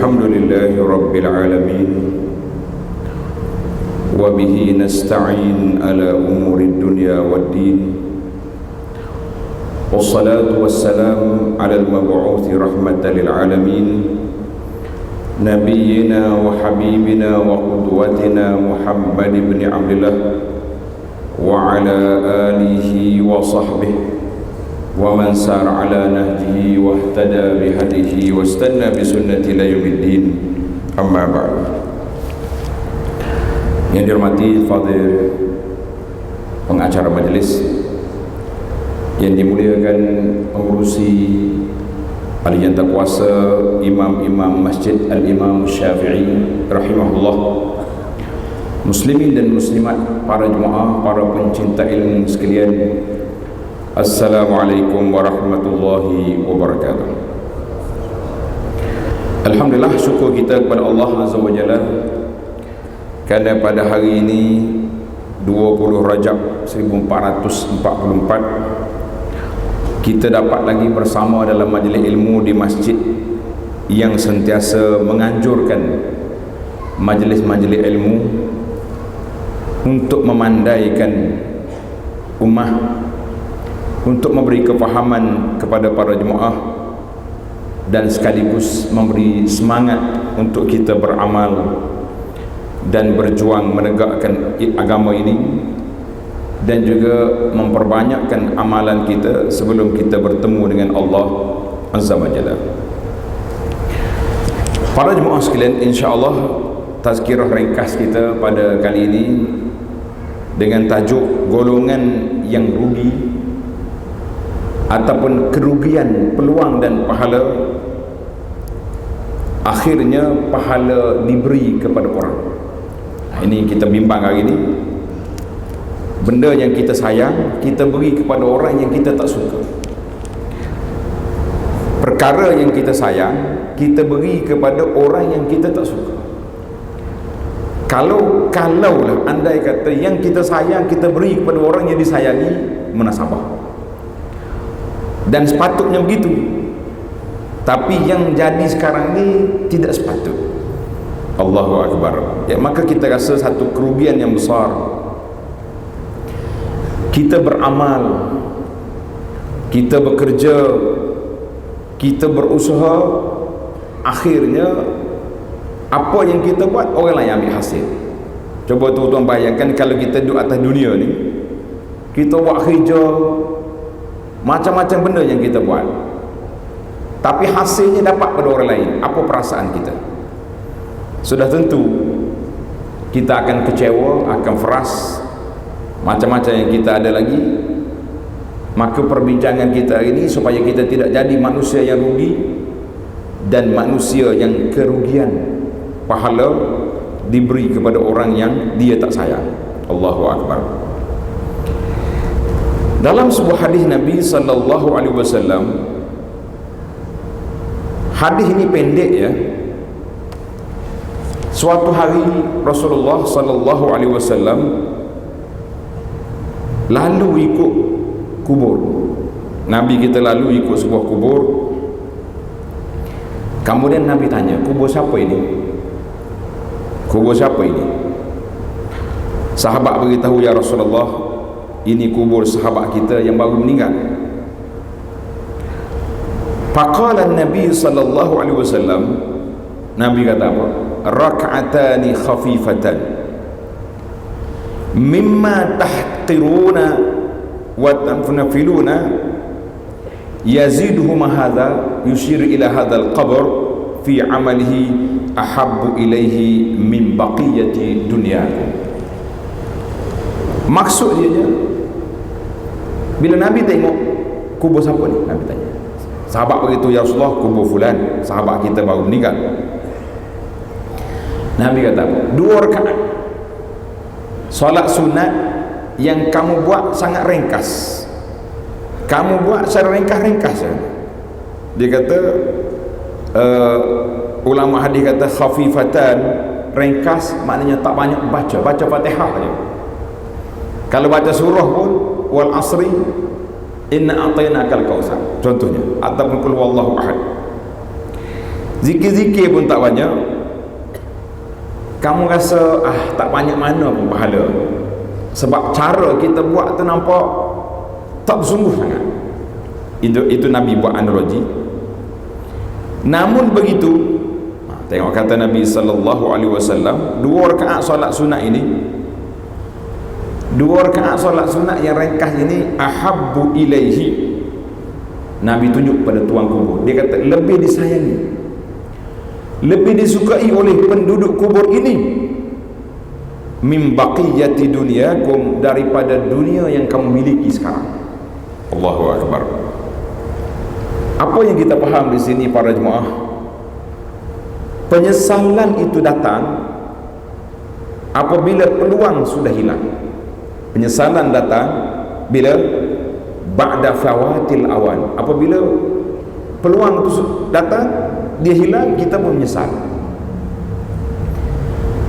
Alhamdulillahi Rabbil Alamin, wa bihi nasta'in ala umuri dunya waddin, wassalatu wassalamu ala al-mab'uthi rahmatan lil alamin, nabiyyina wa habibina wa qudwatina Muhammad ibn Abdullah wa ala alihi wa sahbihi wa man sara ala nahjihi wa ihtada bihadihi wa istanna bisunnati ila yaumiddin. Amma ba'd. Yang dihormati fadil pengacara majlis, yang dimuliakan pengurusi ahli janta kuasa, imam-imam masjid Al-Imam Syafi'i rahimahullah, muslimin dan muslimat, para jemaah, para pencinta ilmu sekalian, Assalamualaikum warahmatullahi wabarakatuh. Alhamdulillah, syukur kita kepada Allah Azza wa Jalla kerana pada hari ini 20 Rajab 1444 kita dapat lagi bersama dalam majlis ilmu di masjid yang sentiasa menganjurkan majlis-majlis ilmu untuk memandaikan ummah, untuk memberi kefahaman kepada para jemaah dan sekaligus memberi semangat untuk kita beramal dan berjuang menegakkan agama ini, dan juga memperbanyakkan amalan kita sebelum kita bertemu dengan Allah Azza wa Jalla. Para jemaah sekalian, insya-Allah tazkirah ringkas kita pada kali ini dengan tajuk golongan yang rugi ataupun kerugian peluang dan pahala. Akhirnya pahala diberi kepada orang. Ini kita bimbang hari ini. Benda yang kita sayang, kita beri kepada orang yang kita tak suka. Perkara yang kita sayang, kita beri kepada orang yang kita tak suka. Kalaulah andai kata yang kita sayang kita beri kepada orang yang disayangi, munasabah. Dan sepatutnya begitu. Tapi yang jadi sekarang ni tidak sepatut. Allahu Akbar. Ya, maka kita rasa satu kerugian yang besar. Kita beramal, kita bekerja, kita berusaha, akhirnya apa yang kita buat orang lain ambil hasil. Coba tuan-tuan bayangkan kalau kita duduk atas dunia ni, kita buat kerja, macam-macam benda yang kita buat, tapi hasilnya dapat pada orang lain. Apa perasaan kita? Sudah tentu kita akan kecewa, akan feras, macam-macam yang kita ada lagi. Maka perbincangan kita hari ini supaya kita tidak jadi manusia yang rugi dan manusia yang kerugian pahala diberi kepada orang yang dia tak sayang. Allahu Akbar. Dalam sebuah hadis Nabi sallallahu alaihi wasallam, hadis ini pendek ya. Suatu hari Rasulullah sallallahu alaihi wasallam lalu ikut kubur. Nabi kita lalu ikut sebuah kubur. Kemudian Nabi tanya, kubur siapa ini? Kubur siapa ini? Sahabat beritahu, ya Rasulullah, ini kubur sahabat kita yang baru meninggal. Faqala Nabi sallallahu alaihi wasallam, Nabi kata apa? Rak'atani khafifatan mimma tahqiruna wa tanfiluna yaziduhuma hadha, yushir ila hadha al-qabr fi amalihi ahabbu ilaihi min baqiyati dunyakum. Maksud dia, bila Nabi tengok kubur siapa ni, Nabi tanya. Sahabat beritahu, ya Rasulullah, kubur fulan, sahabat kita baru meninggal. Nabi kata apa? 2 rakaat solat sunat yang kamu buat sangat ringkas. Kamu buat secara ringkas-ringkas. Dia kata, ulama hadis kata khafifatan, ringkas maknanya tak banyak baca Fatihah saja. Kalau baca surah pun, wal asri inna a'tainakal kautsar contohnya, ataupun qul huwallahu ahad. Zikir-zikir pun tak banyak. Kamu rasa tak banyak mana pun pahala, sebab cara kita buat tu nampak tak bersungguh sangat. Itu Nabi buat analogi. Namun begitu, tengok kata Nabi SAW, 2 rakaat solat sunat ini, 2 rakaat solat sunat yang ringkas ini, ahabbu ilaihi, Nabi tunjuk pada tuan kubur, dia kata lebih disayangi, lebih disukai oleh penduduk kubur ini, min baqiyati dunyakum, daripada dunia yang kamu miliki sekarang. Allahu Akbar. Apa yang kita faham di sini para jemaah? Penyesalan itu datang apabila peluang sudah hilang. Penyesalan datang bila ba'da fawatil awan. Apabila peluang itu datang, dia hilang, kita pun menyesal.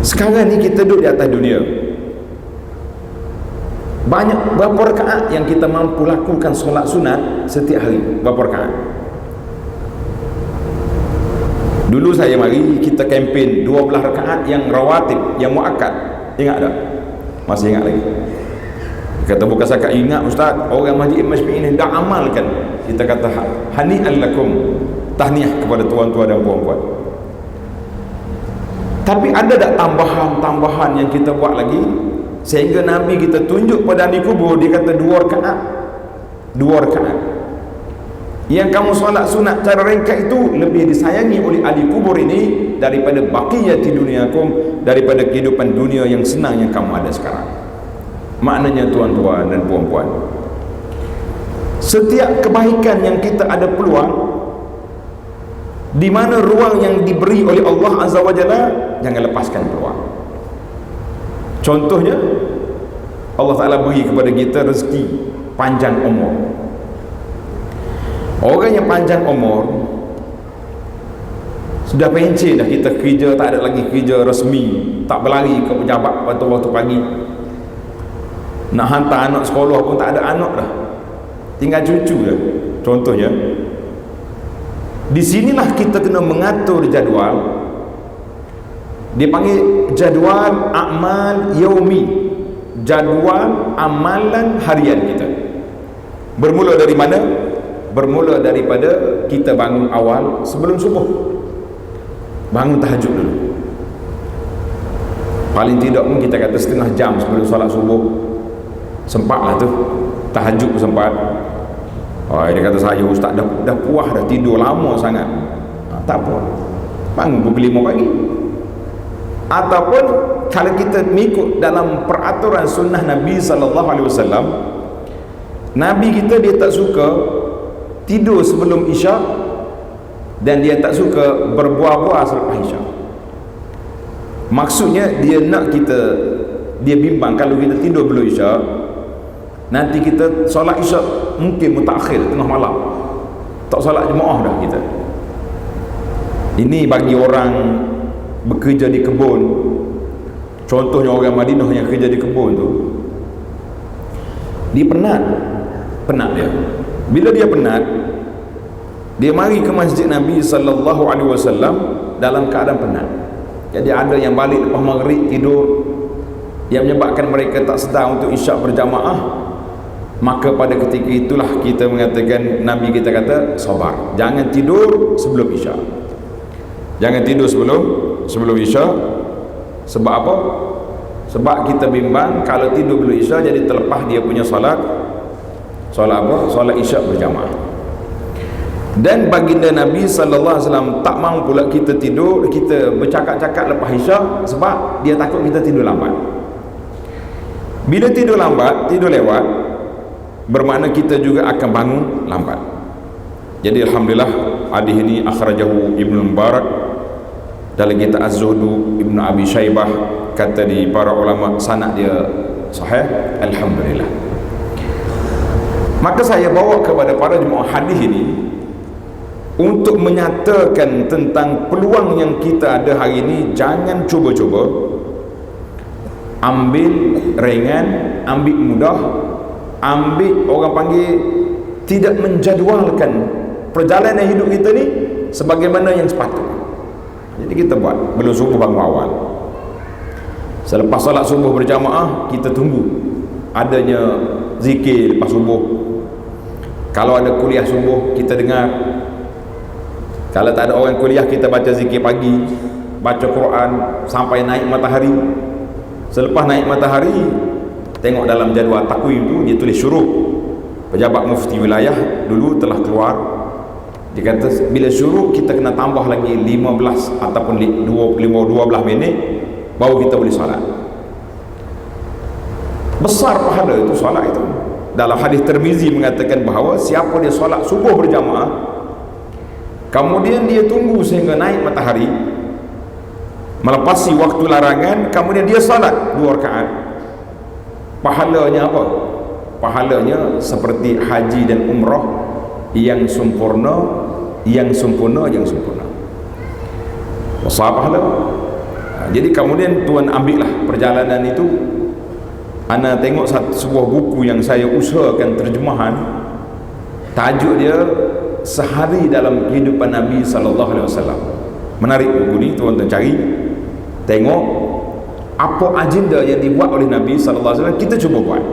Sekarang ni kita duduk di atas dunia, banyak berapa rakaat yang kita mampu lakukan solat sunat setiap hari? Berapa rakaat? Dulu saya mari kita kempen 12 rakaat yang rawatib, yang muakkad. Ingat tak? Masih ingat lagi? Kata bukan sakat ingat ustaz, orang masjid masjid ini dah amalkan. Kita kata hani'an lakum, tahniah kepada tuan-tuan dan puan-puan. Tapi ada tak tambahan-tambahan yang kita buat lagi, sehingga Nabi kita tunjuk pada ahli kubur, dia kata 2 rakaat, 2 rakaat yang kamu solat sunat cara ringkas itu lebih disayangi oleh ahli kubur ini daripada baqiyati dunyakum, daripada kehidupan dunia yang senang yang kamu ada sekarang. Maknanya tuan-tuan dan puan-puan, setiap kebaikan yang kita ada peluang, di mana ruang yang diberi oleh Allah Azza wa Jalla, jangan lepaskan peluang. Contohnya, Allah Ta'ala beri kepada kita rezeki panjang umur. Orang yang panjang umur, sudah pencet dah kita kerja, tak ada lagi kerja resmi, tak berlari ke pejabat waktu-waktu pagi, nak hantar anak sekolah pun tak ada anak dah, tinggal cucu dah. Contohnya, di sinilah kita kena mengatur jadual. Dia panggil jadual amal yaumi, jadual amalan harian kita. Bermula dari mana? Bermula daripada kita bangun awal sebelum subuh, bangun tahajud dulu. Paling tidak pun kita kata setengah jam sebelum solat subuh, sempatlah tu tahajud pun sempat. Dia kata saya ustaz dah puas dah, tidur lama sangat. Tak apa, bangun pukul 5 pagi. Ataupun kalau kita mengikut dalam peraturan sunnah Nabi SAW, Nabi kita dia tak suka tidur sebelum isyak, dan dia tak suka berbual-bual selepas isyak. Maksudnya dia nak kita, dia bimbang kalau kita tidur belum isyak, nanti kita solat isyak mungkin mutakhir tengah malam, tak solat jemaah dah kita. Ini bagi orang bekerja di kebun. Contohnya orang Madinah yang kerja di kebun tu, dia penat dia. Bila dia penat, dia mari ke masjid Nabi SAW dalam keadaan penat. Jadi ada yang balik lepas maghrib tidur, yang menyebabkan mereka tak sedar untuk isyak berjamaah. Maka pada ketika itulah kita mengatakan, Nabi kita kata sabar, jangan tidur sebelum isyak, jangan tidur sebelum isyak. Sebab apa? Sebab kita bimbang kalau tidur belum isyak, jadi terlepas dia punya solat apa? Solat isyak berjamaah. Dan baginda Nabi SAW tak mahu pula kita tidur, kita bercakap-cakap lepas isyak, sebab dia takut kita tidur lambat. Bila tidur lambat, tidur lewat, bermakna kita juga akan bangun lambat. Jadi alhamdulillah, hadis ini akhrajahu Ibnu Mubarak dalam kitab Az-Zuhdu, Ibnu Abi Syaibah, kata di para ulama sanad dia sahih, alhamdulillah. Maka saya bawa kepada para jemaah hadis ini untuk menyatakan tentang peluang yang kita ada hari ini. Jangan cuba-cuba ambil ringan, ambil mudah, ambil orang panggil tidak menjadualkan perjalanan hidup kita ni sebagaimana yang sepatutnya. Jadi kita buat belum subuh bangun awal. Selepas solat subuh berjamaah, kita tunggu adanya zikir lepas subuh. Kalau ada kuliah subuh, kita dengar. Kalau tak ada orang kuliah, kita baca zikir pagi, baca Quran sampai naik matahari. Selepas naik matahari, tengok dalam jadual takwim tu, dia tulis syuruk. Pejabat mufti wilayah dulu telah keluar, dia kata bila syuruk kita kena tambah lagi 15 ataupun 12 minit baru kita boleh solat. Besar pahala itu solat itu. Dalam hadis Tirmizi mengatakan bahawa siapa dia solat subuh berjamaah, kemudian dia tunggu sehingga naik matahari, melepasi waktu larangan, kemudian dia solat 2 rakaat, pahalanya apa? Pahalanya seperti haji dan umrah yang sempurna, yang sempurna. Besar pahala. Jadi kemudian tuan ambillah perjalanan itu. Ana tengok sebuah buku yang saya usahakan terjemahan, tajuk dia Sehari dalam Kehidupan Nabi sallallahu alaihi wasallam. Menarik buku ni, tuan-tuan cari, tengok apa agenda yang dibuat oleh Nabi sallallahu alaihi wasallam, kita cuba buat.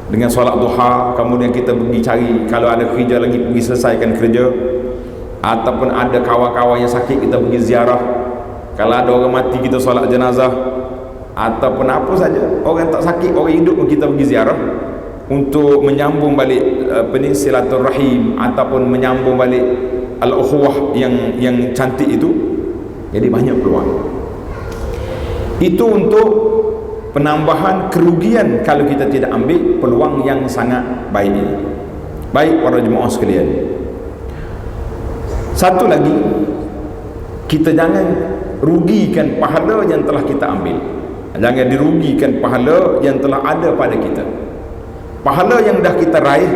Dengan solat duha, kemudian kita pergi cari, kalau ada kerja lagi pergi selesaikan kerja, ataupun ada kawan-kawan yang sakit kita pergi ziarah, kalau ada orang mati kita solat jenazah, ataupun apa saja, orang tak sakit, orang hidup pun kita pergi ziarah untuk menyambung balik silaturahim, ataupun menyambung balik al-ukhuwah yang cantik itu. Jadi banyak peluang. Itu untuk penambahan kerugian kalau kita tidak ambil peluang yang sangat baik ini. Baik para jemaah sekalian, satu lagi, kita jangan rugikan pahala yang telah kita ambil. Jangan dirugikan pahala yang telah ada pada kita. Pahala yang dah kita raih,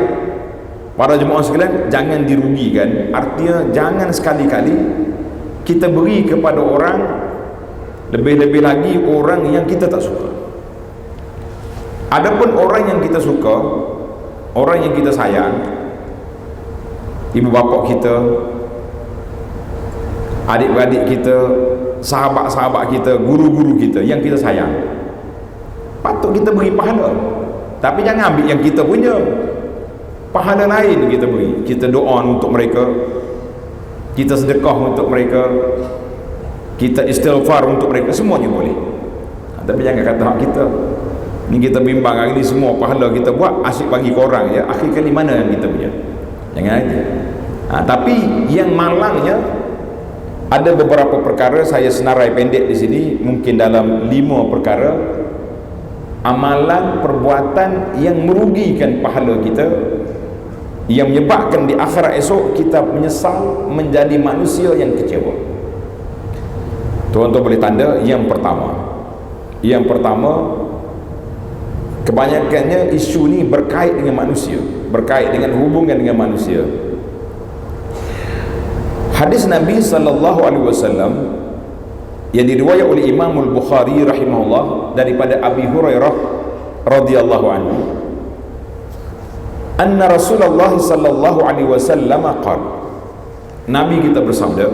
para jemaah sekalian, jangan dirugikan. Artinya jangan sekali-kali kita beri kepada orang, lebih-lebih lagi orang yang kita tak suka. Adapun orang yang kita suka, orang yang kita sayang, ibu bapa kita, adik-beradik kita, sahabat-sahabat kita, guru-guru kita yang kita sayang, patut kita beri pahala. Tapi jangan ambil yang kita punya, pahala lain kita beri. Kita doa untuk mereka, kita sedekah untuk mereka, kita istighfar untuk mereka, semuanya boleh. Tapi jangan kata hak kita. Ni kita bimbang hari ni semua pahala kita buat asyik bagi korang ya. Akhir kali mana yang kita punya? Jangan aja. Tapi yang malangnya, ada beberapa perkara saya senarai pendek di sini, mungkin dalam 5 perkara amalan perbuatan yang merugikan pahala kita, yang menyebabkan di akhirat esok kita menyesal menjadi manusia yang kecewa. Tuan-tuan boleh tanda yang pertama. Yang pertama, kebanyakannya isu ni berkait dengan manusia, berkait dengan hubungan dengan manusia. Hadis Nabi sallallahu alaihi wasallam yang diriwayat oleh Imam Al-Bukhari rahimahullah daripada Abi Hurairah radhiyallahu anhu, anna Rasulullah sallallahu alaihi wasallam qala, Nabi kita bersabda,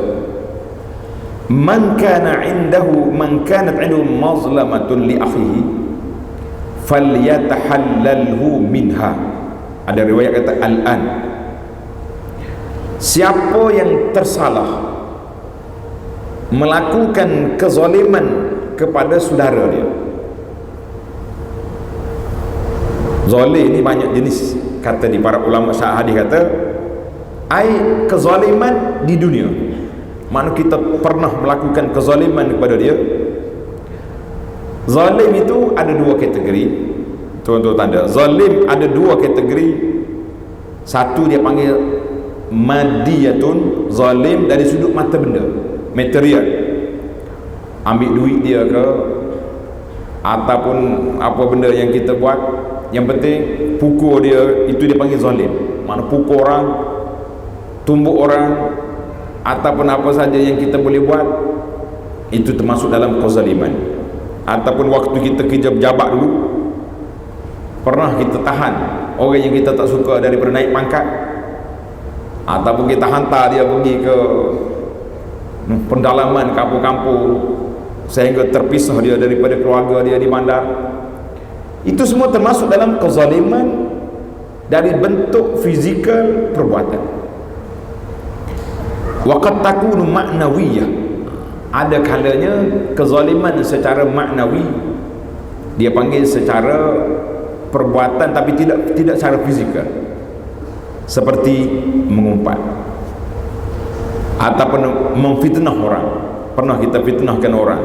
man kanat 'indahu mazlamatun li akhihi falyatahallalhu minha. Ada riwayat kata al-an. Siapa yang tersalah melakukan kezaliman kepada saudara dia. Zalim ni banyak jenis, kata di para ulama syarah hadis, kata ai kezaliman di dunia, mana kita pernah melakukan kezaliman kepada dia. Zalim itu ada 2 kategori. Tuan-tuan tanda, zalim ada 2 kategori. Satu dia panggil madiyatun, zalim dari sudut mata benda, material, ambil duit dia ke ataupun apa benda yang kita buat, yang penting pukul dia, itu dia panggil zalim. Mana pukul orang, tumbuk orang, ataupun apa saja yang kita boleh buat, itu termasuk dalam kezaliman. Ataupun waktu kita kerja pejabat dulu, pernah kita tahan orang yang kita tak suka daripada naik pangkat, ataupun kita hantar dia pergi ke pendalaman kampung-kampung sehingga terpisah dia daripada keluarga dia di bandar. Itu semua termasuk dalam kezaliman dari bentuk fizikal perbuatan. Waqad takunu ma'nawiyah, ada kalanya kezaliman secara maknawi, dia panggil secara perbuatan tapi tidak secara fizikal, seperti mengumpat ataupun memfitnah orang. Pernah kita fitnahkan orang,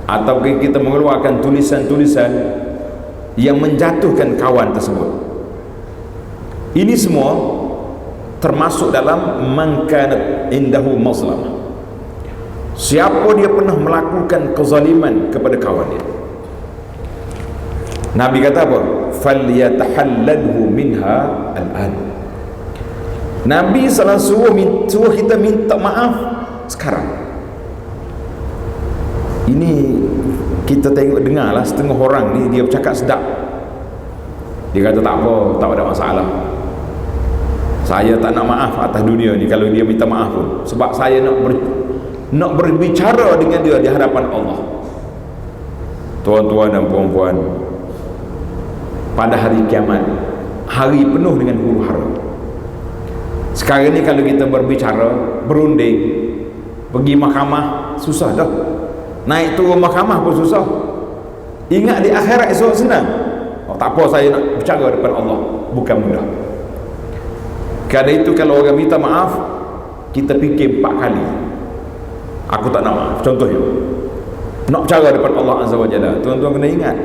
atau kita mengeluarkan tulisan-tulisan yang menjatuhkan kawan tersebut. Ini semua termasuk dalam man kanat indahu mazlamah. Siapa dia pernah melakukan kezaliman kepada kawan dia, Nabi kata apa? Falyatahallalhu minha al-an. Nabi SAW suruh kita minta maaf sekarang. Ini kita tengok dengarlah setengah orang ni dia bercakap sedap. Dia kata tak apa, tak ada masalah. Saya tak nak maaf atas dunia ni kalau dia minta maaf pun, sebab saya nak berbicara dengan dia di hadapan Allah. Tuan-tuan dan puan-puan, pada hari kiamat, hari penuh dengan huru-hara. Sekarang ni kalau kita berbicara, berunding, pergi mahkamah, susah dah. Naik turun mahkamah pun susah. Ingat di akhirat esok senang. Oh, tak apa, saya nak bercakap depan Allah, bukan mudah. Kerana itu kalau orang minta maaf, kita fikir 4 kali. Aku tak nak maaf. Contohnya, nak bercakap depan Allah Azza wa Jalla, tuan-tuan kena ingat,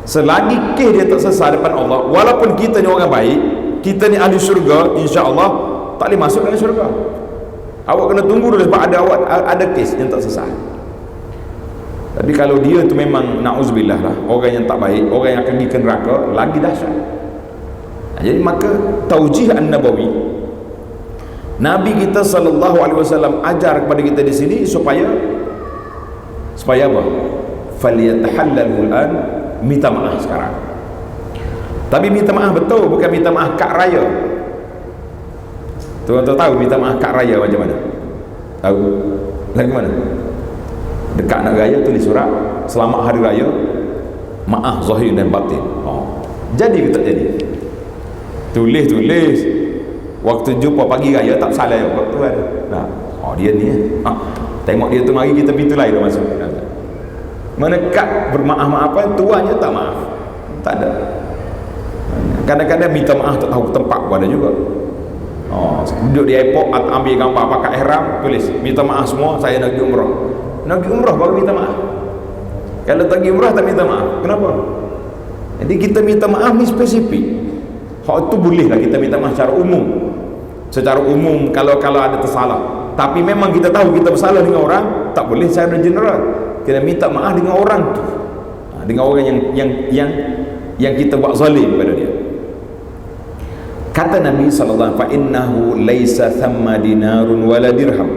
selagi kes dia tak selesai depan Allah, walaupun kita ni orang baik, kita ni ahli syurga, insya-Allah tak boleh masuk dalam syurga. Awak kena tunggu dulu sebab ada kes yang tak selesai. Tapi kalau dia tu memang na'udzubillah lah, orang yang tak baik, orang yang akan pergi ke neraka, lagi dahsyat. Jadi maka taujih an-nabawi, Nabi kita SAW ajar kepada kita di sini supaya apa? Falyatahallalhu al-an, minta maaf sekarang. Tapi minta maaf betul, bukan minta maaf kad raya. Tuan-tuan tahu minta maaf kad raya macam mana? Tahu? Lagu mana? Dekat nak raya tulis surat selamat hari raya, maaf zahir dan batin. Jadi ke tak jadi? Tulis waktu jumpa pagi raya tak salah ya tuan. Dia ni tengok dia tu mari kita pintu lain dah masuk. Mana kad bermaaf-maafan, tuannya tak maaf, tak ada. Kadang-kadang minta maaf tak tahu tempat pun ada juga. Duduk di airport atau ambil gambar pakai ihram, tulis minta maaf semua, saya nak pergi umrah. Nak pergi umrah baru minta maaf. Kalau tak pergi umrah tak minta maaf. Kenapa? Jadi kita minta maaf ni spesifik. Hak tu bolehlah kita minta maaf secara umum. Secara umum kalau ada tersalah. Tapi memang kita tahu kita bersalah dengan orang, tak boleh secara general. Kena minta maaf dengan orang tu. Dengan orang yang kita buat zalim pada dia. Kata Nabi sallallahu alaihi wasallam, fa innahu laisa thamma dinarun wala dirham.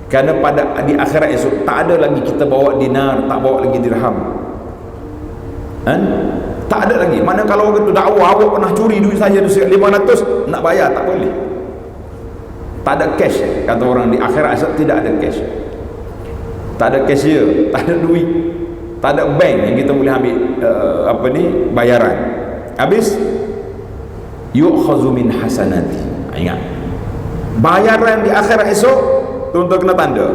Kerana di akhirat esok tak ada lagi kita bawa dinar, tak bawa lagi dirham. Tak ada lagi. Mana kalau orang tu dakwa awak pernah curi duit saya 500, nak bayar tak boleh. Tak ada cash. Kata orang di akhirat esok tidak ada cash. Tak ada cashier, tak ada duit, tak ada bank yang kita boleh ambil bayaran. Habis yu'khazu min hasanati. Ingat, bayaran di akhirat esok, tuan-tuan kena tanda,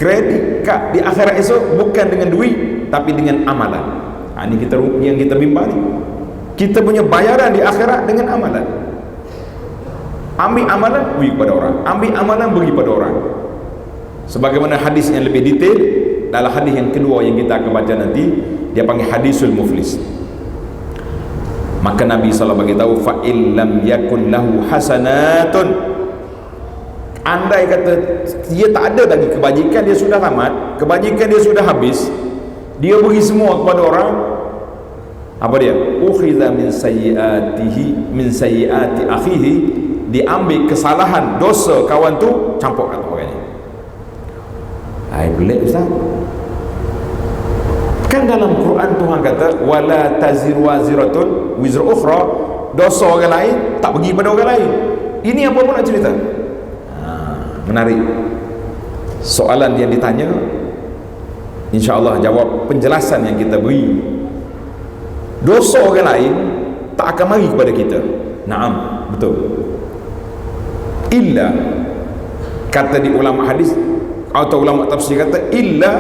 kredit kad di akhirat esok bukan dengan duit tapi dengan amalan. Ini yang kita bimbang ni. Kita punya bayaran di akhirat dengan amalan. Ambil amalan, beri kepada orang. Ambil amalan, beri kepada orang. Sebagaimana hadis yang lebih detail dalam hadis yang kedua yang kita akan baca nanti, dia panggil hadisul muflis. Maka Nabi SAW beritahu, fa illam yakun lahu hasanatun, andai kata dia tak ada lagi kebajikan, dia sudah tamat, kebajikan dia sudah habis, dia beri semua kepada orang, apa dia? Ukhiza min sayyiati akhihi, diambil kesalahan dosa kawan tu, campur kat orang ni. Pelik Ustaz. Kan dalam Quran Tuhan kata wala taziru waziratun wizra ukhra, dosa orang lain tak pergi pada orang lain. Ini apa pun nak cerita? menarik soalan yang ditanya, insya-Allah jawab penjelasan yang kita beri. Dosa orang lain tak akan mari kepada kita. Naam, betul. Illa, kata di ulama hadis atau ulama tafsir kata, illa,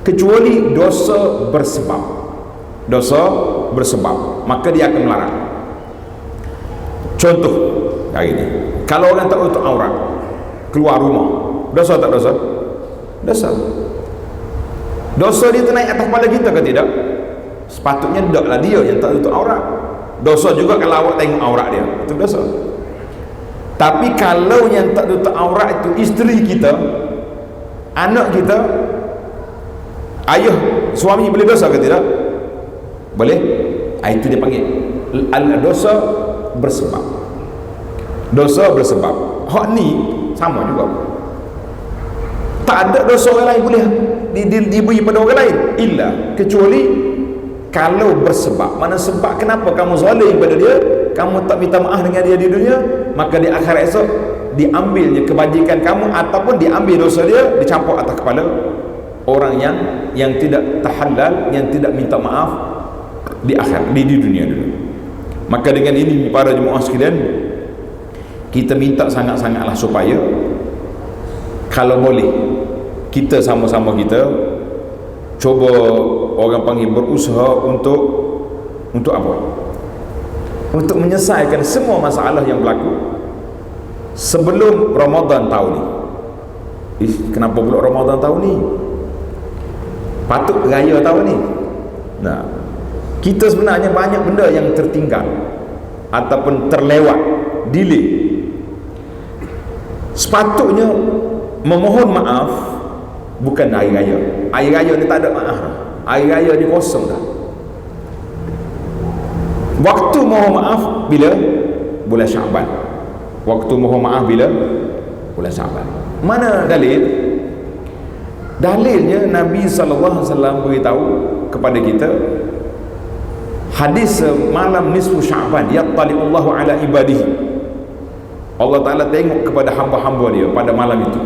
kecuali dosa bersebab. Dosa bersebab, maka dia akan melarang. Contoh hari ini, kalau orang tak tutup aurat keluar rumah, dosa tak dosa? Dosa. Dosa dia naik atas kepala kita ke tidak? Sepatutnya tidaklah dia yang tak tutup aurat. Dosa juga kalau awak tengok aurat dia, itu dosa. Tapi kalau yang tak tutup aurat itu isteri kita, anak kita, ayah, suami, boleh dosa ke tidak? Boleh. Itu dia panggil dosa bersebab. Dosa bersebab. Hak ni sama juga. Tak ada dosa orang lain boleh diberi pada orang lain, illa, kecuali kalau bersebab. Mana sebab kenapa kamu zalim pada dia, kamu tak minta maaf dengan dia di dunia, maka di akhirat esok diambilnya kebajikan kamu ataupun diambil dosa dia, dicampur atas kepala orang yang tidak tahallal, yang tidak minta maaf di akhir, di dunia dulu. Maka dengan ini para jemaah sekalian, kita minta sangat-sangatlah supaya kalau boleh kita sama-sama kita cuba, orang panggil, berusaha untuk apa? Untuk menyelesaikan semua masalah yang berlaku sebelum Ramadan tahun ni. Kenapa pula Ramadan tahun ni? Patut raya tahun ni. Nah, kita sebenarnya banyak benda yang tertinggal ataupun terlewat, delay. Sepatutnya memohon maaf bukan hari raya. Hari raya ni tak ada maaf. Hari raya ni kosong dah. Waktu mohon maaf bila? Bulan Syaban. Waktu mohon maaf bila? Bulan Syaban. Mana dalil? Dalilnya Nabi SAW beritahu kepada kita, hadis malam nisfu Syaban, yattali'ullahu ala ibadihi. Allah Ta'ala tengok kepada hamba-hamba dia pada malam itu,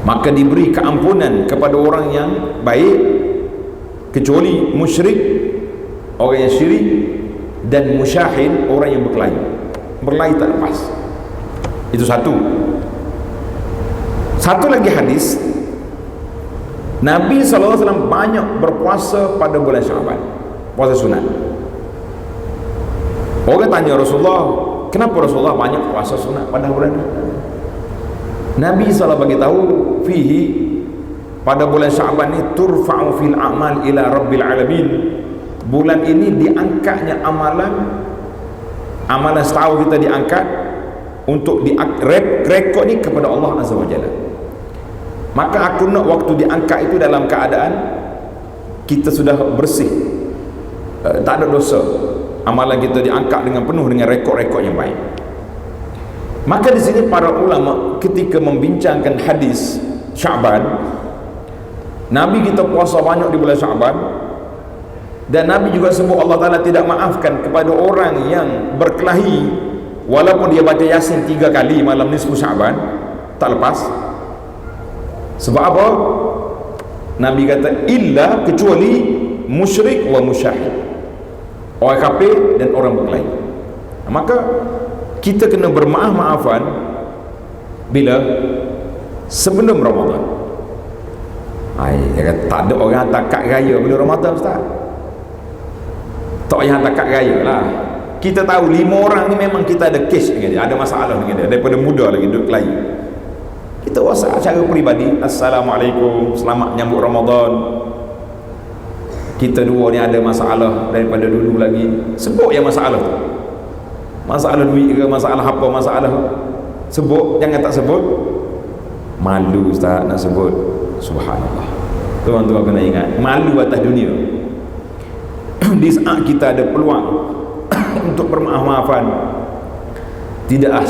maka diberi keampunan kepada orang yang baik, kecuali musyrik, orang yang syirik, dan musyahid, orang yang berkelahi. Berkelahi tak lepas. Itu satu. Satu lagi hadis, Nabi SAW banyak berpuasa pada bulan Syaban, puasa sunat. Orang tanya Rasulullah, kenapa Rasulullah banyak puasa sunat pada bulan ini? Nabi SAW bagi tahu, fihi, pada bulan Syaban ni turfa'u fil a'mal ila rabbil alamin. Bulan ini diangkatnya amalan setahun kita diangkat untuk rekod ni kepada Allah Azza wa Jalla. Maka aku nak waktu diangkat itu dalam keadaan kita sudah bersih, tak ada dosa, amalan kita diangkat dengan penuh dengan rekod-rekod yang baik. Maka di sini para ulama ketika membincangkan hadis Syaban, Nabi kita puasa banyak di bulan Syaban, dan Nabi juga sebut Allah Ta'ala tidak maafkan kepada orang yang berkelahi walaupun dia baca Yasin 3 kali malam nisfu Syaban, tak lepas. Sebab apa? Nabi kata illa, kecuali musyrik wa musyahid, orang kafir dan orang berkelahi. Maka kita kena bermaaf-maafan bila? Sebelum Ramadan. Dia kata tak ada orang hantar kad raya bila Ramadan, Ustaz. Tak payah hantar kad raya lah. Kita tahu 5 orang ni memang kita ada kes dengan dia, ada masalah dengan dia daripada muda lagi duduk kelahi. Kita WhatsApp secara peribadi, Assalamualaikum, selamat menyambut Ramadan, kita dua ni ada masalah daripada dulu lagi. Sebut yang masalah tu, masalah duit ke, masalah apa, masalah sebut, jangan tak sebut. Malu Ustaz nak sebut. Subhanallah, tuan-tuan kena ingat, malu atas dunia. Di saat kita ada peluang untuk bermaaf-maafan, tidak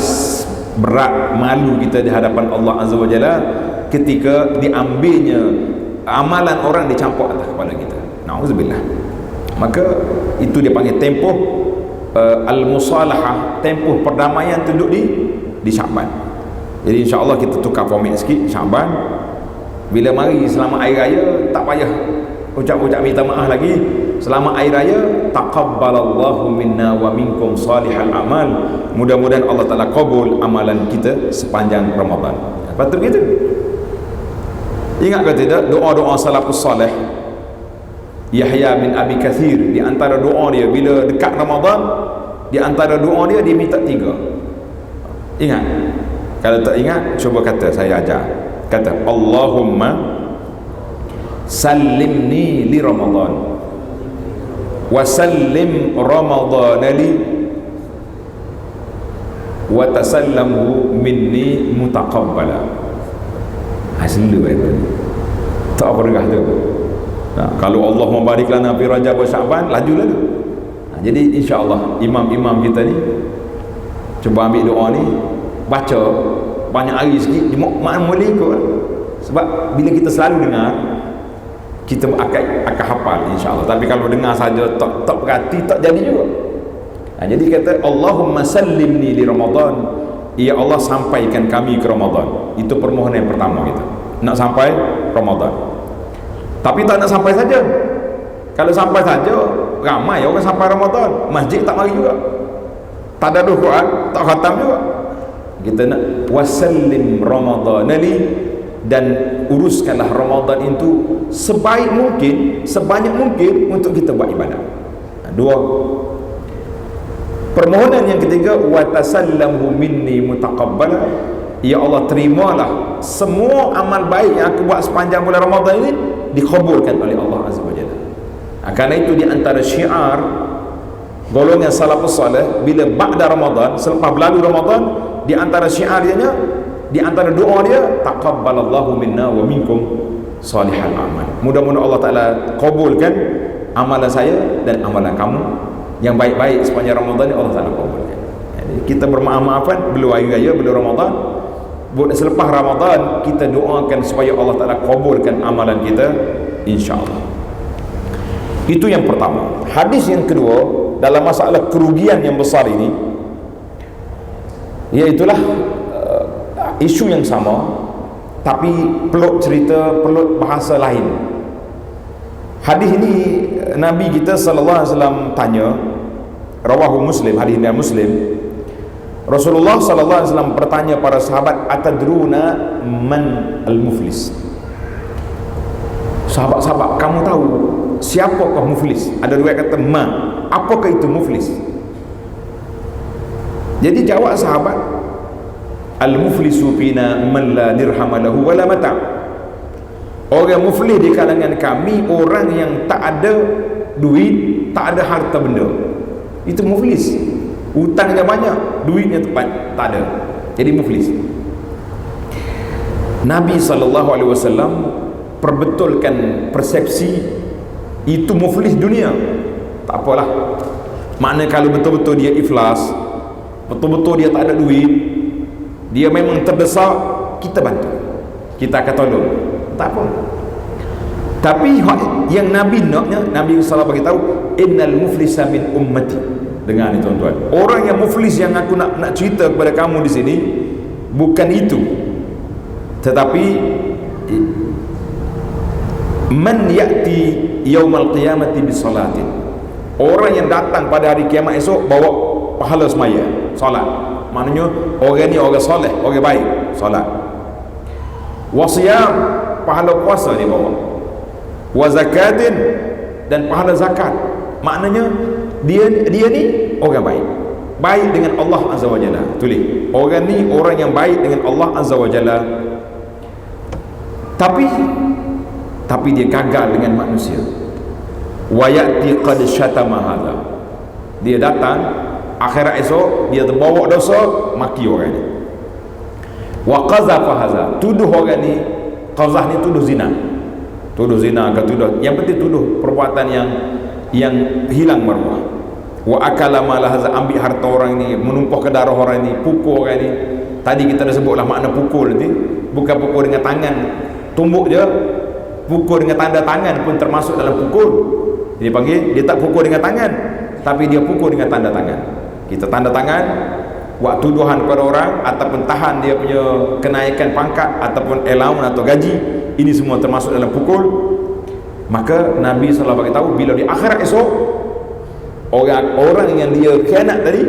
berat malu kita di hadapan Allah Azza wa Jalla ketika diambilnya amalan orang dicampur atas kepala kita. Na'udzubillah. Maka itu dia panggil tempoh al-musalahah, tempoh perdamaian tunduk di Syaban. Jadi insya-Allah kita tukar format sikit. Syaban bila mari selama air raya tak payah ucap-ucap minta maaf lagi. Selama air raya, taqabbalallahu minna wa minkum salihal amal. Mudah-mudahan Allah Taala kabul amalan kita sepanjang Ramadan. Patut gitu. Ingat ke tidak doa-doa salafus salih? Yahya bin Abi Kathir, di antara doa dia bila dekat Ramadan, di antara doa dia minta 3. Ingat? Kalau tak ingat, cuba kata, saya ajar. Kata, Allahumma sallimni li Ramadan wa sallim Ramadan li wa tasallamhu minni mutaqabbala. Hasil lu itu tak bergah tu. Kalau Allah membarik lana fi Rajab wa Sya'ban, laju lalu. Jadi insya-Allah imam-imam kita ni cuba ambil doa ni, baca banyak hari sikit, makna boleh kot. Sebab bila kita selalu dengar, kita akan hafal insya-Allah. Tapi kalau dengar saja tak berarti, tak jadi juga. Jadi kata Allahumma sallimni li Ramadan, ya Allah sampaikan kami ke Ramadan. Itu permohonan yang pertama kita. Nak sampai Ramadan. Tapi tak nak sampai saja. Kalau sampai saja, ramai orang sampai Ramadan, masjid tak mari juga, tak ada Quran, tak khatam juga. Kita nak wasallim Ramadan li, dan uruskanlah Ramadan itu sebaik mungkin, sebanyak mungkin untuk kita buat ibadah. 2. Permohonan yang ketiga, wa tasallamhu minni mutaqabbala, ya Allah terimalah semua amal baik yang aku buat sepanjang bulan Ramadan ini dikabulkan oleh Allah Azza wa Jalla. Kerana itu di antara syiar golongan salafus salih, bila ba'da Ramadan, selepas berlalu Ramadan, di antara syiar dia, di antara doa dia, taqabbalallahu minna wa minkum salihal amal. Mudah-mudahan Allah Taala kabulkan amalan saya dan amalan kamu yang baik-baik sepanjang Ramadan ni, Allah Taala kabulkan. Jadi kita bermaaf-maafan belum hari raya, belum Ramadan. Selepas Ramadan kita doakan supaya Allah Taala kabulkan amalan kita, insya-Allah. Itu yang pertama. Hadis yang kedua dalam masalah kerugian yang besar ini, iaitulah isu yang sama tapi peluk cerita, peluk bahasa lain. Hadis ini Nabi kita sallallahu alaihi wasallam tanya, rawahu Muslim, hadis dari Muslim. Rasulullah sallallahu alaihi wasallam bertanya para sahabat, atadruna man al-muflis? Sahabat-sahabat, kamu tahu siapakah muflis? Ada riwayat kata ma, apakah itu muflis? Jadi jawab sahabat, al-muflisu fina man la dirham lahu wala mata'. Orang muflis di kalangan kami orang yang tak ada duit, tak ada harta benda. Itu muflis. Hutangnya banyak, duitnya tepat tak ada. Jadi muflis. Nabi SAW perbetulkan persepsi itu muflis dunia. Tak apalah. Makna kalau betul-betul dia iflas, betul-betul dia tak ada duit, dia memang terdesak, kita bantu, kita akan tolong, tak apa. Tapi yang Nabi naknya, Nabi SAW beritahu, innal muflisa min ummati. Dengar ni tuan-tuan, orang yang muflis yang aku nak cerita kepada kamu di sini bukan itu, tetapi man ya'ti yaumal qiyamati bisalatin, orang yang datang pada hari kiamat esok bawa pahala semaya, solat. Maknanya orang ni orang soleh, orang baik, solat. Wasiyam, pahala puasa dia bawa. Wa zakatin, dan pahala zakat. Maknanya dia ni orang baik, baik dengan Allah Azza wa Jalla. Tulis, orang ni orang yang baik dengan Allah Azza wa Jalla. Tapi dia gagal dengan manusia. Wa ya'ti qad syatama hadha, dia datang akhirat esok, dia terbawa dosa, maki orang ni. Wa qazafa hadha, tuduh orang ni, qazah ni tuduh zina. Tuduh zina ke tuduh, yang penting tuduh perbuatan yang hilang maruah. Wa akala malah hadha, ambil harta orang ni, menumpah ke darah orang ni, pukul orang ni. Tadi kita dah sebutlah makna pukul nanti, bukan pukul dengan tangan tumbuk je, pukul dengan tanda tangan pun termasuk dalam pukul. Dia panggil, dia tak pukul dengan tangan, tapi dia pukul dengan tanda tangan. Kita tanda tangan, buat tuduhan kepada orang ataupun tahan dia punya kenaikan pangkat ataupun allowance atau gaji, ini semua termasuk dalam pukul. Maka Nabi SAW beritahu, bila di akhirat esok, orang yang dia khianat tadi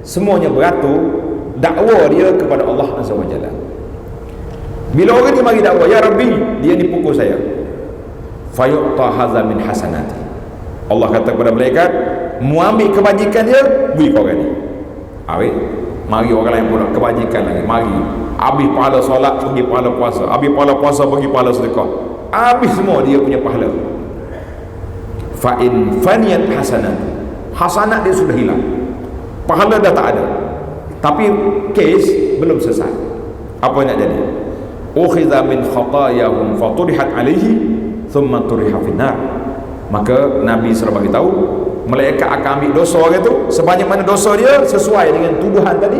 semuanya beratur dakwa dia kepada Allah Azza wa Jalla. Bila orang ni mari dakwa, ya Rabbi, dia ni pukul saya, fayu'ta hadza min hasanati, Allah kata kepada malaikat, mu ambil kebajikan dia, beri kau orang ni. Mari orang lain pula kebajikan lagi, mari habis pahala solat, pergi pahala puasa, habis pahala puasa, pergi pahala sedekah, habis semua dia punya pahala. Fa in faniyat hasanat, hasanat dia sudah hilang, pahala dah tak ada, tapi kes belum selesai. Apa yang nak jadi? Ukhidha min khatayahum faturihat alaihi thumma turiha finnar. Maka Nabi SAW beritahu, malaikat akan ambil dosa orang tu, sebanyak mana dosa dia sesuai dengan tuduhan tadi,